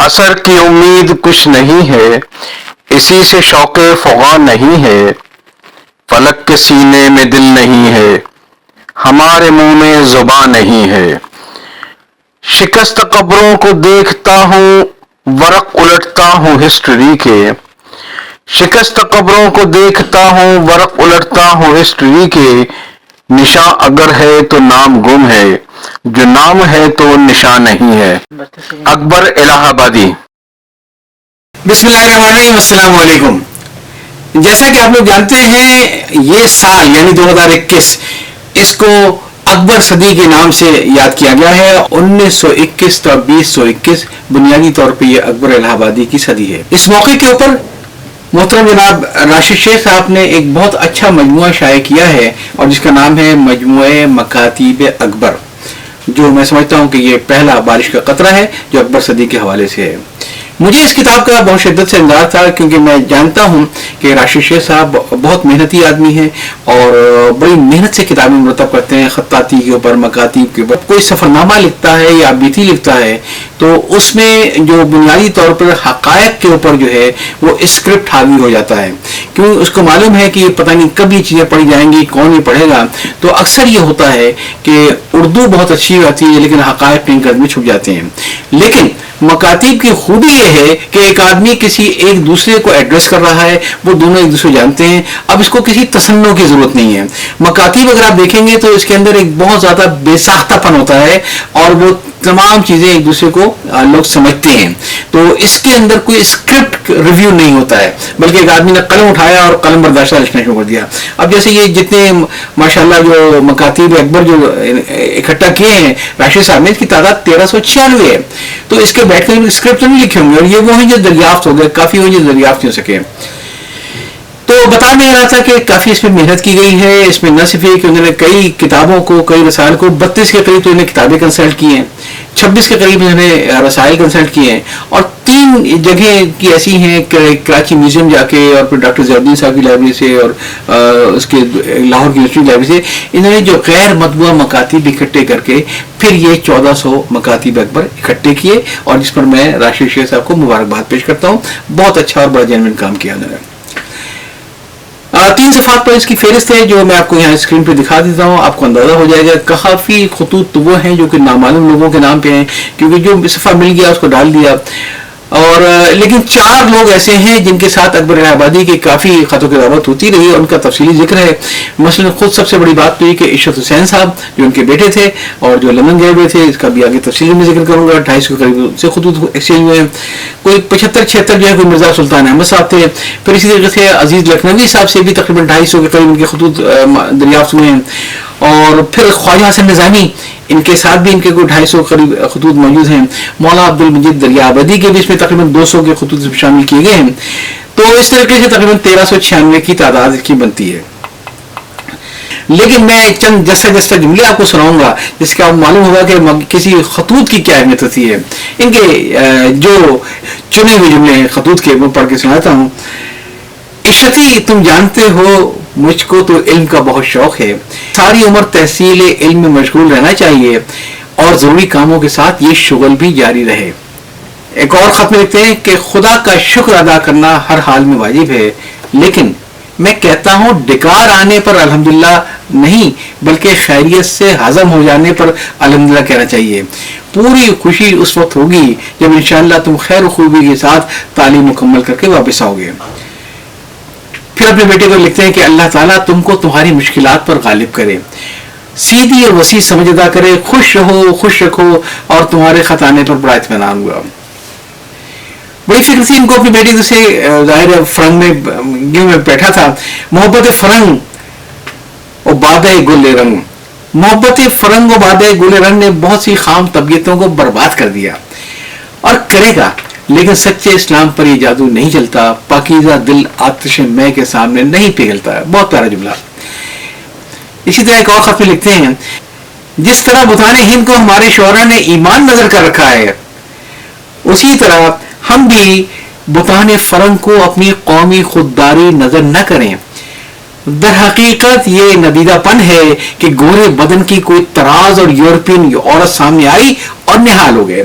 اثر کی امید کچھ نہیں ہے، اسی سے شوق فغاں نہیں ہے، فلک کے سینے میں دل نہیں ہے، ہمارے منہ میں زبان نہیں ہے۔ شکست قبروں کو دیکھتا ہوں، ورق الٹتا ہوں ہسٹری کے، شکست قبروں کو دیکھتا ہوں، ورق الٹتا ہوں ہسٹری کے، نشاں اگر ہے تو نام گم ہے، جو نام ہے تو نشان نہیں ہے۔ اکبر الہ آبادی۔ بسم اللہ الرحمن الرحیم۔ السلام علیکم۔ جیسا کہ آپ لوگ جانتے ہیں، یہ سال یعنی 2021 اس کو اکبر صدی کے نام سے یاد کیا گیا ہے۔ 1921 تا 2021 بنیادی طور پہ یہ اکبر الہ آبادی کی صدی ہے۔ اس موقع کے اوپر محترم جناب راشد شیخ صاحب نے ایک بہت اچھا مجموعہ شائع کیا ہے، اور جس کا نام ہے مجموعہ مکاتیب اکبر، جو میں سمجھتا ہوں کہ یہ پہلا بارش کا قطرہ ہے جو اکبر صدی کے حوالے سے ہے۔ مجھے اس کتاب کا بہت شدت سے انداز تھا، کیونکہ میں جانتا ہوں کہ راشد شیخ صاحب بہت محنتی آدمی ہیں اور بڑی محنت سے کتابیں مرتب کرتے ہیں، خطاطی کے اوپر، مکاتیب کے اوپر۔ کوئی سفر نامہ لکھتا ہے یا بیتی لکھتا ہے تو اس میں جو بنیادی طور پر حقائق کے اوپر جو ہے وہ اسکرپٹ حاوی ہو جاتا ہے، کیونکہ اس کو معلوم ہے کہ یہ پتہ نہیں کب یہ چیزیں پڑھی جائیں گی، کون یہ پڑھے گا۔ تو اکثر یہ ہوتا ہے کہ اردو بہت اچھی ہوتی ہے لیکن حقائق کہیں گرد میں چھپ جاتے ہیں۔ لیکن مکاتیب کی خوبی یہ ہے کہ ایک آدمی کسی ایک دوسرے کو ایڈریس کر رہا ہے، وہ دونوں ایک دوسرے جانتے ہیں، اب اس کو کسی تصنع کی ضرورت نہیں ہے۔ مکاتیب اگر آپ دیکھیں گے تو اس کے اندر ایک بہت زیادہ بے ساختہ پن ہوتا ہے، اور وہ تمام چیزیں ایک دوسرے کو لوگ سمجھتے ہیں۔ تو اس کے اندر کوئی اسکرپٹ ریویو نہیں ہوتا ہے، بلکہ ایک آدمی نے قلم اٹھایا اور قلم برداشتہ لکھنا شروع کر دیا۔ اب جیسے یہ جتنے ماشاءاللہ جو مکاتیب اکبر جو اکٹھا کیے ہیں راشد صاحب نے، اس کی تعداد 1396 ہے۔ تو اس کے بیٹھ کر اسکرپٹ نہیں لکھے ہوں گے، اور یہ وہ ہیں جو دریافت ہو گئے، کافی وہ جو دریافت ہو سکے۔ تو بتا میں رہا تھا کہ کافی اس میں محنت کی گئی ہے۔ اس میں نہ صرف یہ کہ انہوں نے کئی کتابوں کو، کئی رسائل کو، 32 کے قریب تو انہوں نے کتابیں کنسلٹ کی ہیں، 26 کے قریب انہوں نے رسائل کنسلٹ کیے ہیں، اور 3 جگہیں کی ایسی ہیں کہ کراچی میوزیم جا کے، اور پھر ڈاکٹر ضیاء الدین صاحب کی لائبریری سے، اور اس کے لاہور کی یونیورسٹی لائبریری سے انہوں نے جو غیر مطبوعہ مکاتیب اکٹھے کر کے پھر یہ 1400 مکاتیب اکبر اکٹھے کیے، اور جس پر میں راشد شیخ صاحب کو مبارکباد پیش کرتا ہوں۔ بہت اچھا اور بڑا جینوئن کام کیا انہوں نے۔ 3 صفحات پر اس کی فہرست ہے جو میں آپ کو یہاں اسکرین پہ دکھا دیتا ہوں، آپ کو اندازہ ہو جائے گا۔ کافی خطوط وہ ہیں جو کہ نامعلوم لوگوں کے نام پہ ہیں، کیونکہ جو صفحہ مل گیا اس کو ڈال دیا، اور لیکن 4 لوگ ایسے ہیں جن کے ساتھ اکبر الہ آبادی کی کافی خط و کتابت ہوتی رہی اور ان کا تفصیلی ذکر ہے۔ مثلا خود سب سے بڑی بات تو یہ کہ عشرت حسین صاحب جو ان کے بیٹے تھے اور جو لندن گئے ہوئے تھے، اس کا بھی آگے تفصیلی میں ذکر کروں گا۔ 250 کے قریب سے خطوط ایکسچینج ہوئے ہیں، کوئی 75-76 جو ہے کوئی مرزا سلطان احمد صاحب تھے، پھر اسی طریقے سے عزیز لکھنوی صاحب سے بھی تقریباً 250 کے قریب ان کے خطوط دریافت ہوئے ہیں، اور پھر خواجہ حسن نظامی ان کے ساتھ بھی ان کے کوئی 250 قریب خطوط موجود ہیں۔ مولانا عبد المجید دریا آبادی کے بھی اس میں تقریباً 200 کے خطوط شامل کیے گئے ہیں۔ تو اس طریقے سے تقریباً 1396 کی تعداد اس کی بنتی ہے۔ لیکن میں چند جسہ جملے آپ کو سناؤں گا جس کا معلوم ہوگا کہ کسی خطوط کی کیا اہمیت ہوتی ہے۔ ان کے جو چنے ہوئے جملے ہیں خطوط کے، وہ پڑھ کے سناتا ہوں۔ عشرتی تم جانتے ہو مجھ کو تو علم کا بہت شوق ہے، ساری عمر تحصیل علم میں مشغول رہنا چاہیے، اور ضروری کاموں کے ساتھ یہ شغل بھی جاری رہے۔ ایک اور خط میں لکھتے ہیں کہ خدا کا شکر ادا کرنا ہر حال میں واجب ہے، لیکن میں کہتا ہوں ڈکار آنے پر الحمدللہ نہیں بلکہ خیریت سے ہضم ہو جانے پر الحمدللہ کہنا چاہیے۔ پوری خوشی اس وقت ہوگی جب انشاءاللہ تم خیر و خوبی کے ساتھ تعلیم مکمل کر کے واپس آؤ گے۔ پھر اپنے بیٹے کو لکھتے ہیں کہ اللہ تعالیٰ تم کو تمہاری مشکلات پر غالب کرے، سیدھی اور وسیع سمجھ ادا کرے، خوش رہو، خوش رکھو، اور تمہارے خط آنے پر بڑا اطمینان ہوا۔ بڑی فکر تھی ان کو اپنی بیٹی سے، ظاہر فرنگ میں بیٹھا تھا۔ محبت فرنگ و بادہ گل رنگ، محبت فرنگ و بادہ گل رنگ نے بہت سی خام طبیعتوں کو برباد کر دیا، اور کرے گا، لیکن سچے اسلام پر یہ جادو نہیں چلتا، پاکیزہ دل آتش میں کے سامنے نہیں پگھلتا ہے۔ بہت پیارا جملہ۔ اسی طرح ایک اور خط میں لکھتے ہیں جس طرح بتانے ہند کو ہمارے شعراء نے ایمان نظر کر رکھا ہے، اسی طرح ہم بھی بتانے فرنگ کو اپنی قومی خودداری نظر نہ کریں۔ در حقیقت یہ ندیدہ پن ہے کہ گورے بدن کی کوئی تراز اور یورپین عورت سامنے آئی اور نہال ہو گئے.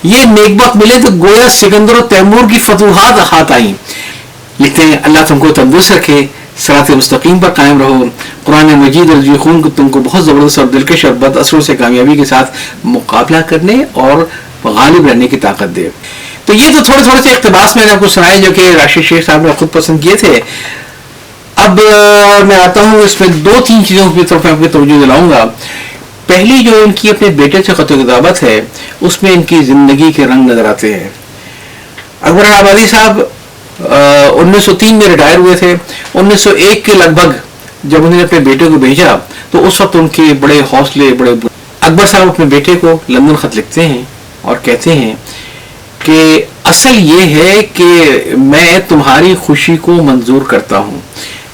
یہ نیک بخت ملے تو گویا سکندر و تیمور کی فتوحات ہاتھ آئیں. لکھتے ہیں اللہ تم کو تندرست رکھے، صراط مستقیم پر قائم رہو. قرآن مجید اور خون کو تم کو بہت زبردست اور دلکش اور بد اثروں سے کامیابی کے ساتھ مقابلہ کرنے اور غالب رہنے کی طاقت دے. تو یہ تو تھوڑے تھوڑے سے اقتباس میں نے آپ کو سنائے جو کہ راشد شیخ صاحب نے خود پسند کیے تھے. اب میں آتا ہوں اس میں 2-3 چیزوں کی طرف آپ کی توجہ دلاؤں گا. پہلی جو ان کی اپنے بیٹے سے خط و کتابت ہے اس میں ان کی زندگی کے رنگ نظر آتے ہیں. اکبر آبادی صاحب 1903 میں ریٹائر ہوئے تھے. 1901 کے لگ بھگ جب انہوں نے اپنے بیٹے کو بھیجا تو اس وقت ان کے بڑے حوصلے اکبر صاحب اپنے بیٹے کو لندن خط لکھتے ہیں اور کہتے ہیں کہ اصل یہ ہے کہ میں تمہاری خوشی کو منظور کرتا ہوں.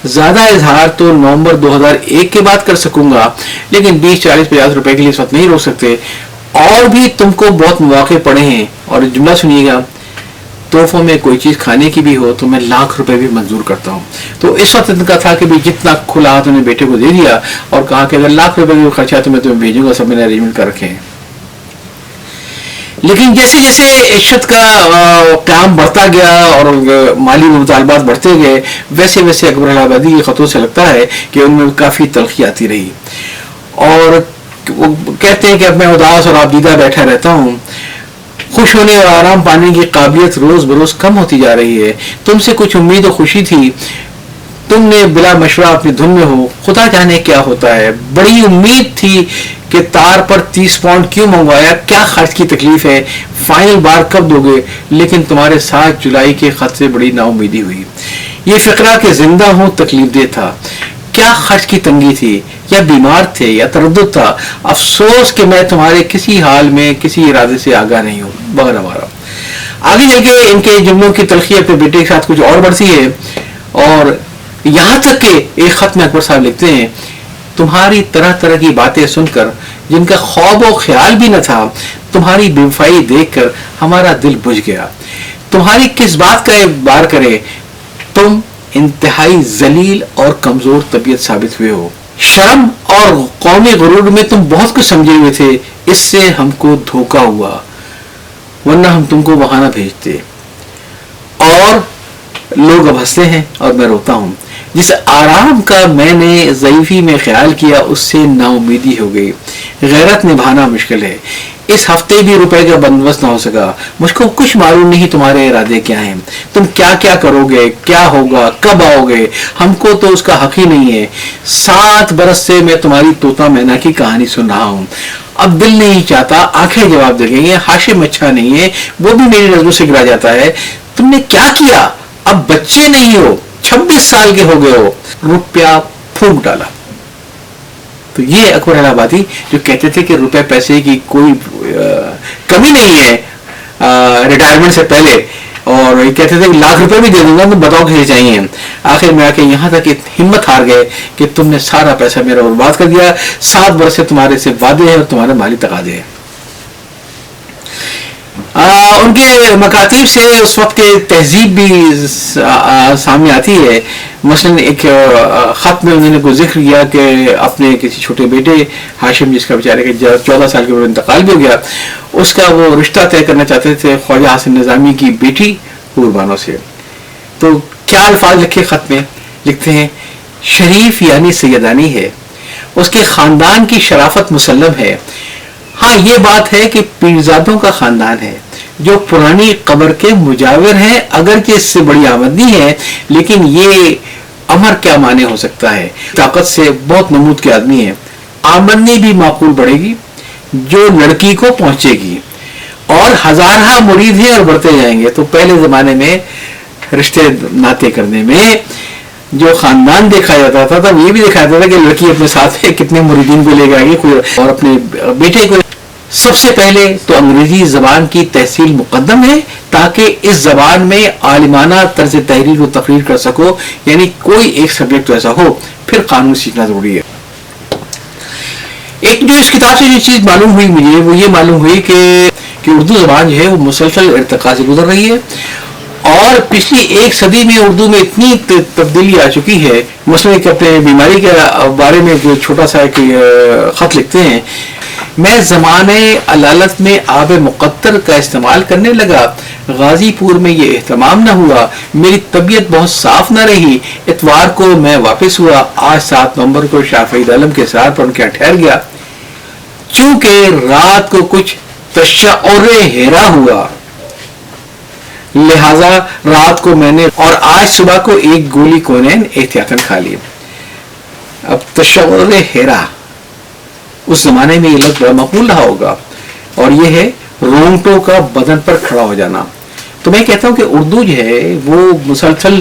زیادہ اظہار تو نومبر 2001 کے بعد کر سکوں گا، لیکن 20 40 50 روپے کے لیے اس وقت نہیں روک سکتے. اور بھی تم کو بہت مواقع پڑے ہیں. اور جملہ سنیے گا، تحفوں میں کوئی چیز کھانے کی بھی ہو تو میں لاکھ روپے بھی منظور کرتا ہوں. تو اس وقت ان کا تھا کہ جتنا کھلا ہاتھ انہیں بیٹے کو دے دیا اور کہا کہ اگر لاکھ روپے کا خرچہ تو میں تمہیں بھیجوں گا. سب میں نے ارینجمنٹ کر رکھے ہیں. لیکن جیسے جیسے عشت کا قیام بڑھتا گیا اور مالی مطالبات بڑھتے گئے، ویسے ویسے اکبر الہ آبادی کے خطوں سے لگتا ہے کہ ان میں کافی تلخی آتی رہی. اور وہ کہتے ہیں کہ اب میں اداس اور آبدیدہ بیٹھا رہتا ہوں. خوش ہونے اور آرام پانے کی قابلیت روز بروز کم ہوتی جا رہی ہے. تم سے کچھ امید و خوشی تھی، تم نے بلا مشورہ اپنی دھن میں ہو. خدا جانے کیا ہوتا ہے. بڑی امید تھی کہ تار پر 30 پاؤنڈ کیوں منگوایا، کیا خرچ کی تکلیف ہے، فائنل بار کب دو گے. لیکن تمہارے 7 جولائی کے خط سے بڑی نا امیدی ہوئی. یہ فقرہ کہ زندہ ہوں تکلیف دہ تھا. کیا خرچ کی تنگی تھی، یا بیمار تھے، یا تردد تھا. افسوس کہ میں تمہارے کسی حال میں کسی ارادے سے آگاہ نہیں ہوں. بغیر ہمارا آگے چل کے ان کے جملوں کی تلخی اپنے بیٹے کے ساتھ کچھ اور بڑھتی ہے. اور یہاں تک کہ ایک خط میں اکبر صاحب لکھتے ہیں، تمہاری طرح طرح کی باتیں سن کر جن کا خواب و خیال بھی نہ تھا، تمہاری بے وفائی دیکھ کر ہمارا دل بجھ گیا. تمہاری کس بات کا اعتبار کرے، تم انتہائی ذلیل اور کمزور طبیعت ثابت ہوئے ہو. شرم اور قومی غرور میں تم بہت کچھ سمجھے ہوئے تھے. اس سے ہم کو دھوکا ہوا، ورنہ ہم تم کو وہاں نہ بھیجتے. اور لوگ اب ہنستے ہیں اور میں روتا ہوں. جس آرام کا میں نے ضعیفی میں خیال کیا اس سے نا امیدی ہو گئی. غیرت نبھانا مشکل ہے. اس ہفتے بھی روپے کا بندوبست نہ ہو سکا. مجھ کو کچھ معلوم نہیں تمہارے ارادے کیا ہیں، تم کیا کیا کرو گے، کیا ہوگا، کب آؤ گے. ہم کو تو اس کا حق ہی نہیں ہے. 7 برس سے میں تمہاری طوطا مینا کی کہانی سن رہا ہوں. اب دل نہیں چاہتا، آنکھیں جواب دے گئی ہیں. ہاشم اچھا نہیں ہے، وہ بھی میری نظروں سے گرا جاتا ہے. تم نے کیا کیا؟ اب بچے نہیں ہو، 26 سال کے ہو گئے ہو. روپیہ پھونک ڈالا. تو یہ اکبر الہ آبادی جو کہتے تھے کہ روپے پیسے کی کوئی کمی نہیں ہے ریٹائرمنٹ سے پہلے، اور یہ کہتے تھے کہ لاکھ روپے بھی دے دوں گا، تو بتاؤ کیسے چاہیے. آخر میں آ کے یہاں تک ہمت ہار گئے کہ تم نے سارا پیسہ میرا برباد کر دیا. 7 برس سے تمہارے سے وعدے ہیں اور تمہارے مالی تقاضے ہیں. ان کے مکاتیب سے اس وقت کے تہذیب بھی سامنے آتی ہے. مثلاً ایک خط میں انہوں نے کوئی ذکر کیا کہ اپنے کسی چھوٹے بیٹے ہاشم، جس کا بیچارے کے 14 سال کے عمر انتقال بھی ہو گیا، اس کا وہ رشتہ طے کرنا چاہتے تھے خواجہ حسن نظامی کی بیٹی قربانوں سے. تو کیا الفاظ لکھے خط میں؟ لکھتے ہیں، شریف یعنی سیدانی ہے، اس کے خاندان کی شرافت مسلم ہے. ہاں یہ بات ہے کہ پیرزادوں کا خاندان ہے جو پرانی قبر کے مجاور ہیں، اگرچہ اس سے بڑی آمدنی ہے، لیکن یہ امر کیا معنی ہو سکتا ہے. طاقت سے بہت نمود کے آدمی ہیں. آمدنی بھی معقول بڑھے گی جو لڑکی کو پہنچے گی، اور ہزارہ مرید ہیں اور بڑھتے جائیں گے. تو پہلے زمانے میں رشتے ناطے کرنے میں جو خاندان دیکھا جاتا تھا وہ یہ بھی دیکھا جاتا تھا کہ لڑکی اپنے ساتھ کتنے مریدین کو لے کے آئے گی اور اپنے بیٹے کو. سب سے پہلے تو انگریزی زبان کی تحصیل مقدم ہے تاکہ اس زبان میں عالمانہ طرز تحریر و تقریر کر سکو. یعنی کوئی ایک سبجیکٹ ایسا ہو. پھر قانون سیکھنا ضروری ہے. ایک جو اس کتاب سے جو چیز معلوم ہوئی مجھے وہ یہ معلوم ہوئی کہ اردو زبان جو ہے وہ مسلسل ارتقاء سے گزر رہی ہے. اور پچھلی ایک صدی میں اردو میں اتنی تبدیلی آ چکی ہے. مثلا ایک اپنے بیماری کے بارے میں جو چھوٹا سا ایک خط لکھتے ہیں, میں زمانے علالت میں آب مقطر کا استعمال کرنے لگا, غازی پور میں یہ اہتمام نہ ہوا, میری طبیعت بہت صاف نہ رہی, اتوار کو میں واپس ہوا, آج 7 نومبر کو شاہ فرید عالم کے ساتھ پر ان کے یہاں ٹھہر گیا, چونکہ رات کو کچھ تشعر ہیرا ہوا, لہذا رات کو میں نے اور آج صبح کو ایک گولی کونین احتیاطاً کھا لی. اب تشعر ہیرا اس زمانے میں یہ لفظ بڑا مقبول رہا ہوگا, اور یہ ہے رونگٹوں کا بدن پر کھڑا ہو جانا. تو میں کہتا ہوں کہ اردو جو ہے وہ مسلسل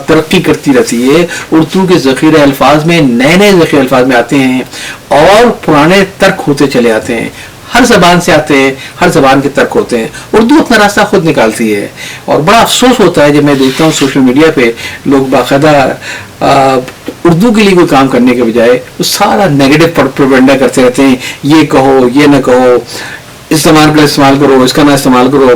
ترقی کرتی رہتی ہے. اردو کے ذخیرہ الفاظ میں نئے نئے ذخیرہ الفاظ میں آتے ہیں اور پرانے ترک ہوتے چلے آتے ہیں. ہر زبان سے آتے ہیں, ہر زبان کے ترک ہوتے ہیں. اردو اپنا راستہ خود نکالتی ہے, اور بڑا افسوس ہوتا ہے جب میں دیکھتا ہوں سوشل میڈیا پہ لوگ باقاعدہ اردو کے لیے کوئی کام کرنے کے بجائے وہ سارا نیگیٹو پروپیگنڈا کرتے رہتے ہیں. یہ کہو, یہ نہ کہو, اس زبان کا استعمال کرو, اس کا نہ استعمال کرو,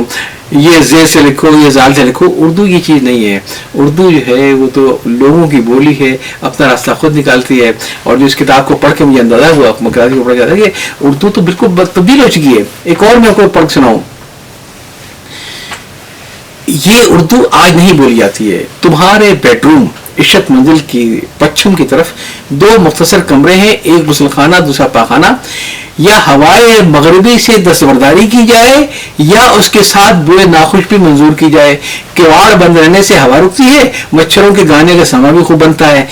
یہ زیر سے لکھو, یہ زال سے لکھو. اردو یہ چیز نہیں ہے. اردو جو ہے وہ تو لوگوں کی بولی ہے, اپنا راستہ خود نکالتی ہے. اور جو اس کتاب کو پڑھ کے مجھے اندازہ ہوا, مقراتی کو پڑھ جاتا ہے کہ اردو تو بالکل تبدیل ہو چکی ہے. ایک اور میں آپ کو پڑھ سناؤں, یہ اردو آج نہیں بولی جاتی ہے. تمہارے بیڈ روم عشرت منزل کی پچھم کی طرف 2 مختصر کمرے ہیں, ایک غسل خانہ دوسرا پاخانہ. یا ہوائے مغربی سے دستبرداری کی جائے یا اس کے ساتھ بوئے ناخوش بھی منظور کی جائے. کیواڑ بند رہنے سے ہوا رکتی ہے, مچھروں کے گانے کا سما بھی خوب بنتا ہے.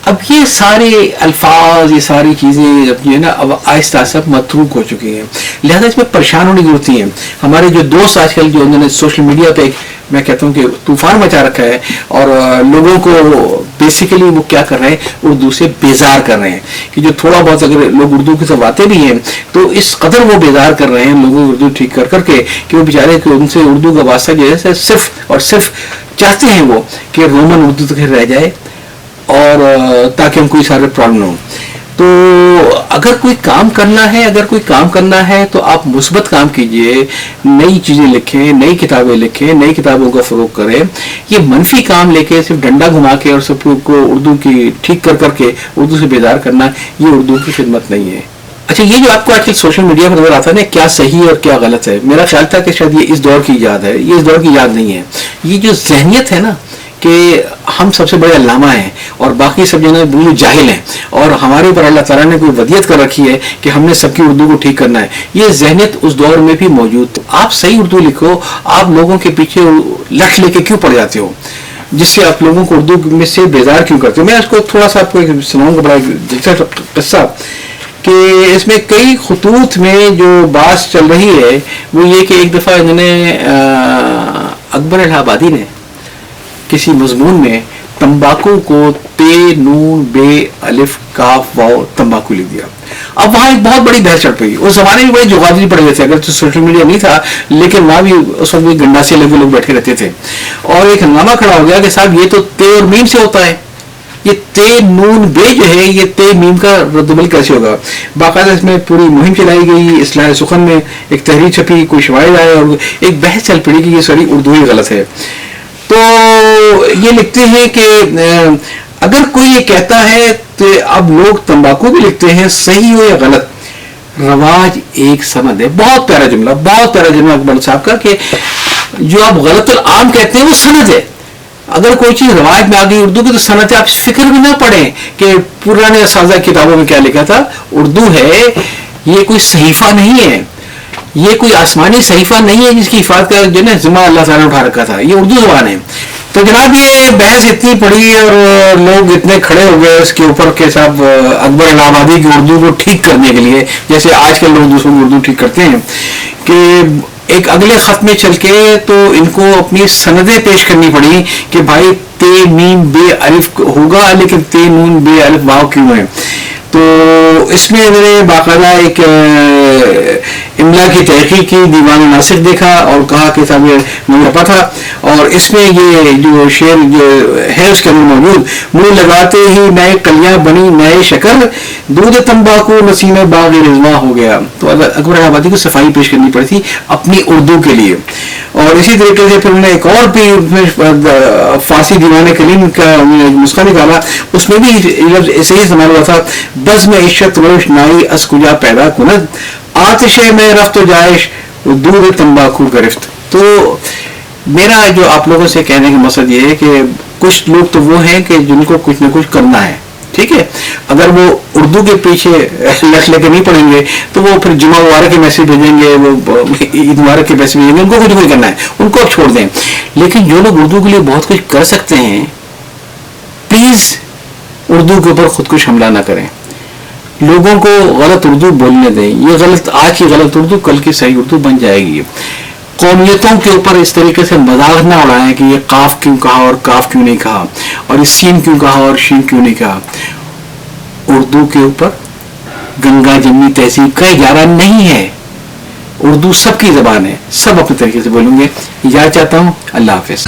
اب یہ سارے الفاظ, یہ ساری چیزیں جو ہے نا اب آہستہ آہستہ متروک ہو چکی ہیں, لہذا اس میں پریشان ہونے کی ضرورت ہے. ہمارے جو دوست آج کل جو انہوں نے سوشل میڈیا پہ میں کہتا ہوں کہ طوفان مچا رکھا ہے, اور لوگوں کو بیسیکلی وہ کیا کر رہے ہیں, اردو سے بیزار کر رہے ہیں. کہ جو تھوڑا بہت اگر لوگ اردو کی طرف آتے بھی ہیں تو اس قدر وہ بیزار کر رہے ہیں لوگوں کو اردو ٹھیک کر کر کے کہ وہ بیچارے کہ ان سے اردو کا واسطہ جو ہے صرف اور صرف چاہتے ہیں وہ کہ رومن اردو تک رہ جائے, اور تاکہ ہم کوئی سارے پرابلم نہ ہوں. تو اگر کوئی کام کرنا ہے تو آپ مثبت کام کیجئے, نئی چیزیں لکھیں, نئی کتابیں لکھیں, نئی کتابوں کا فروغ کریں. یہ منفی کام لے کے صرف ڈنڈا گھما کے اور سب کو اردو کی ٹھیک کر کر کے اردو سے بیزار کرنا, یہ اردو کی خدمت نہیں ہے. اچھا, یہ جو آپ کو آج کل سوشل میڈیا پر نظر آتا ہے نا, کیا صحیح اور کیا غلط ہے, میرا خیال تھا کہ شاید یہ اس دور کی ایجاد ہے. یہ اس دور کی ایجاد نہیں ہے. یہ جو ذہنیت ہے نا کہ ہم سب سے بڑے علامہ ہیں اور باقی سب جو ہے بالکل جاہل ہیں, اور ہمارے اوپر اللہ تعالیٰ نے کوئی ودیت کر رکھی ہے کہ ہم نے سب کی اردو کو ٹھیک کرنا ہے, یہ ذہنیت اس دور میں بھی موجود تھی. آپ صحیح اردو لکھو, آپ لوگوں کے پیچھے لٹ لے کے کیوں پڑ جاتے ہو, جس سے آپ لوگوں کو اردو میں سے بیزار کیوں کرتے ہو. میں اس کو تھوڑا سا آپ کو سناؤں گا, بڑا دلچسپ قصہ, کہ اس میں کئی خطوط میں جو بات چل رہی ہے وہ یہ کہ ایک دفعہ انہوں نے اکبر الہ آبادی نے کسی مضمون میں تمباکو کو تے نون بے الف کاف واو تمباکو لکھ دیا. اب وہاں ایک بہت بڑی بحث چڑھ پئی. اس زمانے میں بڑے جغرافی پڑے ہوئے تھے, اگر تو سوشل میڈیا نہیں تھا لیکن وہاں بھی اس وقت بھی گنڈاسے لگے لوگ بیٹھے رہتے تھے, اور ایک ہنگامہ کھڑا ہو گیا کہ صاحب یہ تو تے اور میم سے ہوتا ہے, یہ تے نون بے جو ہے یہ تے میم کا رد عمل کیسے ہوگا. باقاعدہ اس میں پوری مہم چلائی گئی, اصلاح سخن میں ایک تحریر چھپی, کوئی شواہد آئے اور ایک بحث چل پڑی کہ یہ ساری اردو ہی غلط ہے. تو یہ لکھتے ہیں کہ اگر کوئی یہ کہتا ہے تو اب لوگ تمباکو بھی لکھتے ہیں, صحیح ہو یا غلط, رواج ایک سند ہے. بہت پیارا جملہ اکبر صاحب کا, کہ جو آپ غلط العام کہتے ہیں وہ سند ہے. اگر کوئی چیز رواج میں آ گئی اردو کی تو سند ہے. آپ فکر بھی نہ پڑیں کہ پرانے اساتذہ کتابوں میں کیا لکھا تھا. اردو ہے, یہ کوئی صحیفہ نہیں ہے, یہ کوئی آسمانی صحیفہ نہیں ہے جس کی حفاظت کا جو ہے ذمہ اللہ تعالیٰ نے اٹھا رکھا تھا. یہ اردو زبان ہے. تو جناب یہ بحث اتنی پڑی اور لوگ اتنے کھڑے ہو گئے اس کے اوپر کہ صاحب اکبر الہ آبادی کی اردو کو ٹھیک کرنے کے لیے, جیسے آج کل لوگ دوسروں کی اردو ٹھیک کرتے ہیں, کہ ایک اگلے خط میں چل کے تو ان کو اپنی سندیں پیش کرنی پڑی کہ بھائی تے میم بے الف ہوگا لیکن تے نون بے الف واو کیوں ہے. تو اس میں میں نے باقاعدہ ایک املا کی تحقیق کی, دیوان ناسک دیکھا اور کہا کہ صاحب یہ نمرپا تھا, اور اس میں یہ جو شعر جو ہے اس کے اندر موجود, منہ لگاتے ہی نئے کلیاں بنی نئے شکر, دودھ تمباکو نسیم باغ رضواں ہو گیا. تو اکبر آبادی کو صفائی پیش کرنی پڑی تھی اپنی اردو کے لیے. اور اسی طریقے سے پھر انہیں ایک اور بھی فارسی دیوان کلیم کا نسخہ نکالا، اس میں بھی لفظ ایسے ہی استعمال ہوا تھا، بزم عشرت روشنائی از کجا پیدا کند، آتش میں رفت و جائش دور تمباکو گرفت. تو میرا جو آپ لوگوں سے کہنے کا مقصد یہ ہے کہ کچھ لوگ تو وہ ہیں کہ جن کو کچھ نہ کچھ کرنا ہے، ٹھیک ہے، اگر وہ اردو کے پیچھے لٹ لے کے نہیں پڑھیں گے تو وہ پھر جمعہ مبارک کے میسج بھیجیں گے، وہ عید مبارک کے میسج بھیجیں گے، ان کو کچھ نہیں کرنا ہے، ان کو اب چھوڑ دیں. لیکن جو لوگ اردو کے لیے بہت کچھ کر سکتے ہیں، پلیز اردو کے اوپر خود کچھ حملہ نہ کریں، لوگوں کو غلط اردو بولنے دیں. یہ غلط، آج کی غلط اردو کل کی صحیح اردو بن جائے گی. قومیتوں کے اوپر اس طریقے سے مذاق نہ اڑائیں کہ یہ قاف کیوں کہا اور کاف کیوں نہیں کہا، اور اس سین کیوں کہا اور شین کیوں نہیں کہا. اردو کے اوپر گنگا جمنی تہذیب کا اجارہ نہیں ہے. اردو سب کی زبان ہے، سب اپنے طریقے سے بولیں گے. اجازت چاہتا ہوں، اللہ حافظ.